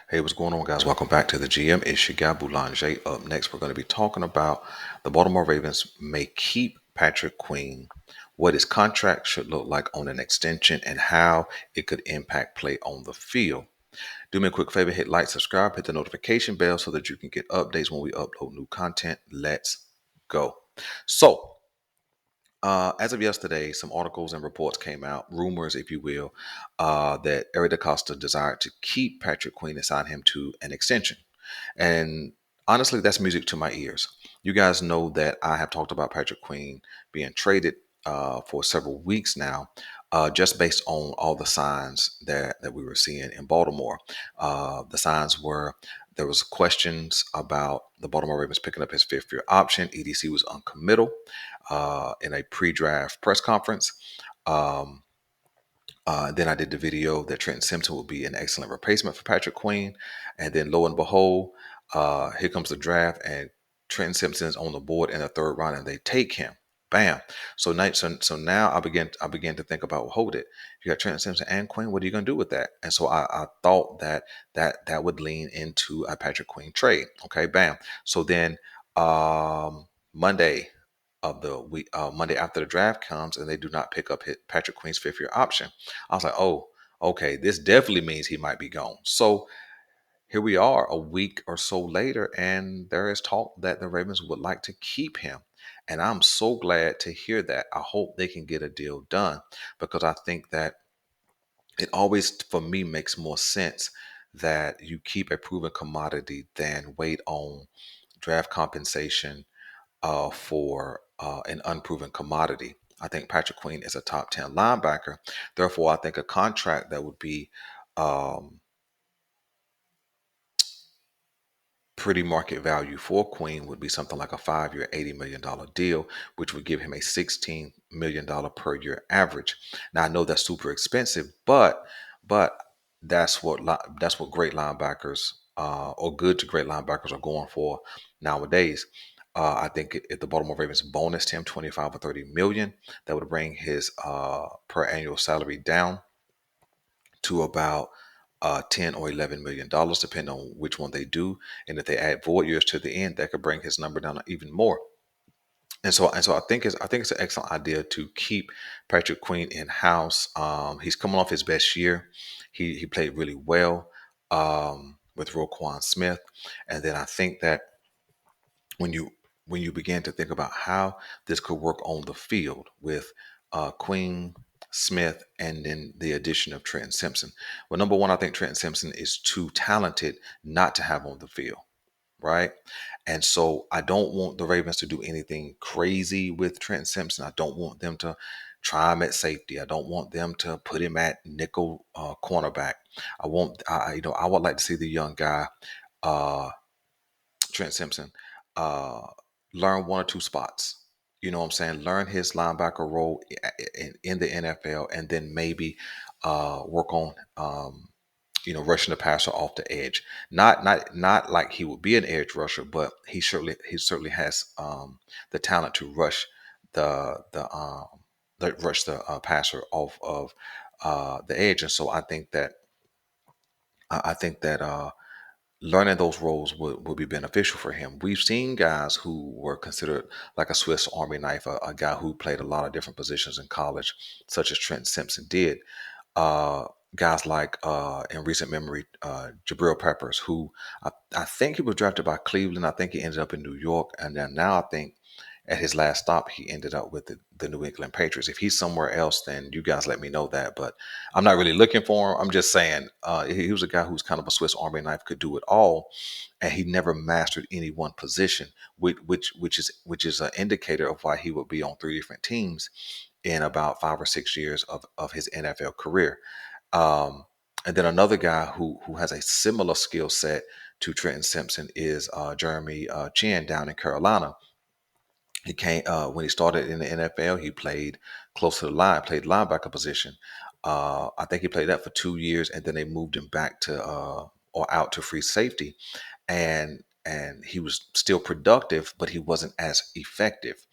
Hey, what's going on, guys? Welcome back to the GM. It's your guy Boulanger. Up next, we're going to be talking about the Baltimore Ravens may keep Patrick Queen, what his contract should look like on an extension, and how it could impact play on the field. Do me a quick favor, hit like, subscribe, hit the notification bell so that you can get updates when we upload new content. Let's go. So, as of yesterday, some articles and reports came out, rumors, if you will, that Eric DaCosta desired to keep Patrick Queen and sign him to an extension. And honestly, that's music to my ears. You guys know that I have talked about Patrick Queen being traded for several weeks now, just based on all the signs that we were seeing in Baltimore. The signs were there was questions about the Baltimore Ravens picking up his fifth-year option. EDC was uncommittal in a pre-draft press conference. Um, then I did the video that Trenton Simpson would be an excellent replacement for Patrick Queen. And then lo and behold, here comes the draft, and Trenton Simpson is on the board in the third round, and they take him. Bam. So now I began to think about, well, hold it. You got Trenton Simpson and Queen. What are you gonna do with that? And so I thought that would lean into a Patrick Queen trade. Okay, bam. So then Monday of the week, Monday after the draft comes, and they do not pick up Patrick Queen's fifth-year option. I was like, oh, okay, this definitely means he might be gone. So here we are a week or so later, and there is talk that the Ravens would like to keep him. And I'm so glad to hear that. I hope they can get a deal done, because I think that it always, for me, makes more sense that you keep a proven commodity than wait on draft compensation for an unproven commodity. I think Patrick Queen is a top 10 linebacker. Therefore, I think a contract that would be um, pretty market value for Queen would be something like a 5-year, $80 million deal, which would give him a $16 million per year average. Now, I know that's super expensive, but that's what great linebackers or good to great linebackers are going for nowadays. I think if the Baltimore Ravens bonused him 25 or 30 million, that would bring his per annual salary down to about 10 or 11 million dollars, depending on which one they do. And if they add void years to the end, that could bring his number down even more. And so I think it's an excellent idea to keep Patrick Queen in house. He's coming off his best year. He played really well with Roquan Smith, and then I think that when you begin to think about how this could work on the field with Queen, Smith, and then the addition of Trenton Simpson. Well, number one, I think Trenton Simpson is too talented not to have on the field, right? And so I don't want the Ravens to do anything crazy with Trenton Simpson. I don't want them to try him at safety. I don't want them to put him at nickel cornerback. I would like to see the young guy, uh, Trent Simpson, uh, learn one or two spots. You know what I'm saying? Learn his linebacker role in the NFL, and then maybe work on rushing the passer off the edge. Not like he would be an edge rusher, but he certainly has the talent to rush the passer off of the edge. And so I think that learning those roles would be beneficial for him. We've seen guys who were considered like a Swiss Army knife, a guy who played a lot of different positions in college, such as Trent Simpson did. Uh, Guys like, in recent memory, Jabril Peppers, who I think he was drafted by Cleveland. I think he ended up in New York. And then now I think at his last stop, he ended up with the New England Patriots. If he's somewhere else, then you guys let me know that. But I'm not really looking for him. I'm just saying he was a guy who's kind of a Swiss Army knife, could do it all, and he never mastered any one position, which is an indicator of why he would be on three different teams in about 5 or 6 years of his NFL career. Um, and then another guy who has a similar skill set to Trenton Simpson is Jeremy Chin down in Carolina. He came when he started in the NFL. He played close to the line, played linebacker position. I think he played that for 2 years, and then they moved him back to or out to free safety. And and he was still productive, but he wasn't as effective.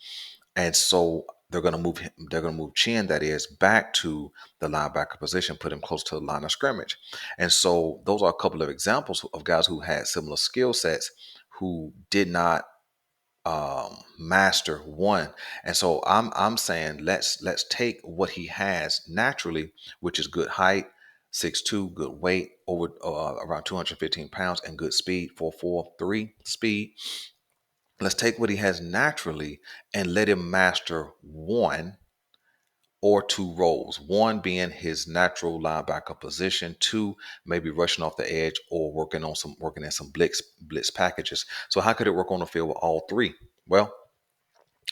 And so they're going to move him, they're going to move Chin, that is, back to the linebacker position, put him close to the line of scrimmage. And so those are a couple of examples of guys who had similar skill sets who did not master one. And so I'm saying let's take what he has naturally, which is good height, 6'2", good weight, over around 215 pounds, and good speed, 4.43 speed. Let's take what he has naturally and let him master one or two roles. One being his natural linebacker position. Two, maybe rushing off the edge or working in some blitz packages. So how could it work on the field with all three? Well,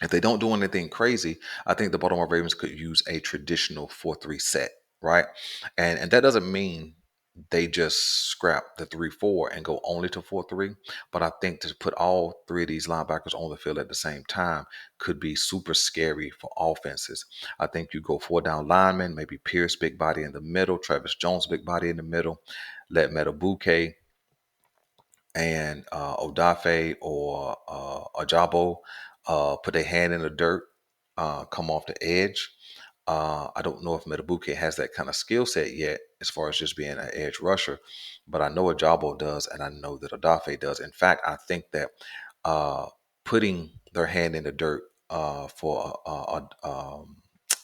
if they don't do anything crazy, I think the Baltimore Ravens could use a traditional 4-3 set, right? And that doesn't mean they just scrap the 3-4 and go only to 4-3. But I think to put all three of these linebackers on the field at the same time could be super scary for offenses. I think you go four down linemen, maybe Pierce, big body in the middle, Travis Jones, big body in the middle, let Metabuke and Odafe or Ajabo put their hand in the dirt, come off the edge. I don't know if Metabuke has that kind of skill set yet as far as just being an edge rusher, but I know Ajabo does, and I know that Odafe does. In fact, I think that uh, putting their hand in the dirt for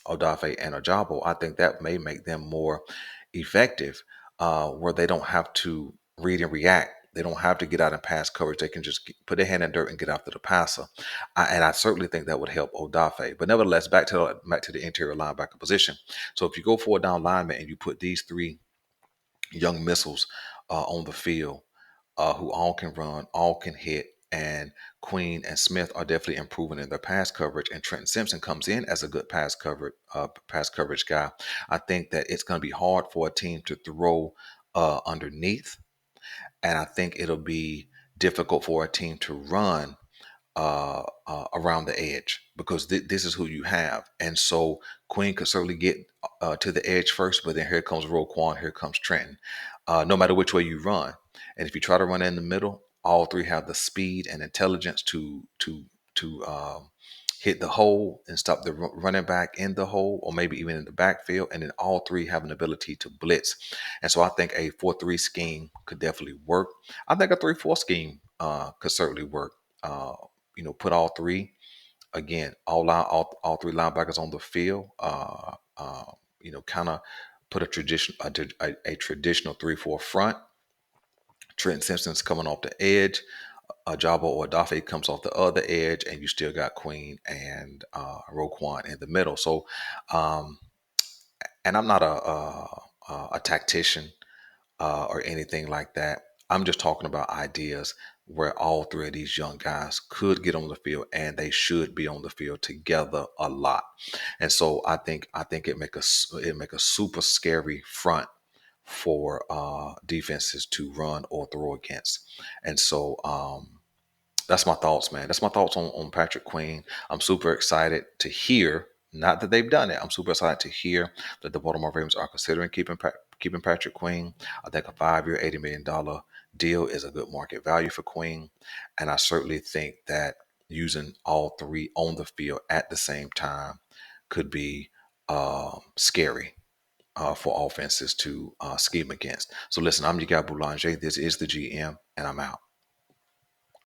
Odafe and Ajabo, I think that may make them more effective, where they don't have to read and react. They don't have to get out and pass coverage. They can just put their hand in dirt and get after the passer. And I certainly think that would help Odafe. But nevertheless, back to the interior linebacker position. So if you go for a down lineman and you put these three young missiles on the field, who all can run, all can hit, and Queen and Smith are definitely improving in their pass coverage, and Trenton Simpson comes in as a good pass coverage guy. I think that it's going to be hard for a team to throw underneath, and I think it'll be difficult for a team to run around the edge, because this is who you have. And so Queen could certainly get to the edge first, but then here comes Roquan, here comes Trenton. No matter which way you run, and if you try to run in the middle, all three have the speed and intelligence to hit the hole and stop the running back in the hole, or maybe even in the backfield. And then all three have an ability to blitz. And so I think a 4-3 scheme could definitely work. I think a 3-4 scheme could certainly work. Put all three, again, all three linebackers on the field. Kind of put a traditional 3-4 front. Trenton Simpson's coming off the edge. Jabo or Dafe comes off the other edge, and you still got Queen and Roquan in the middle. So, um, and I'm not a tactician or anything like that. I'm just talking about ideas where all three of these young guys could get on the field, and they should be on the field together a lot. And so I think it make a super scary front for defenses to run or throw against. And so that's my thoughts, man. That's my thoughts on Patrick Queen. I'm super excited to hear, not that they've done it, I'm super excited to hear that the Baltimore Ravens are considering keeping Patrick Queen. I think a 5-year, $80 million deal is a good market value for Queen. And I certainly think that using all three on the field at the same time could be scary for offenses to scheme against. So listen, I'm your guy Boulanger. This is the GM, and I'm out.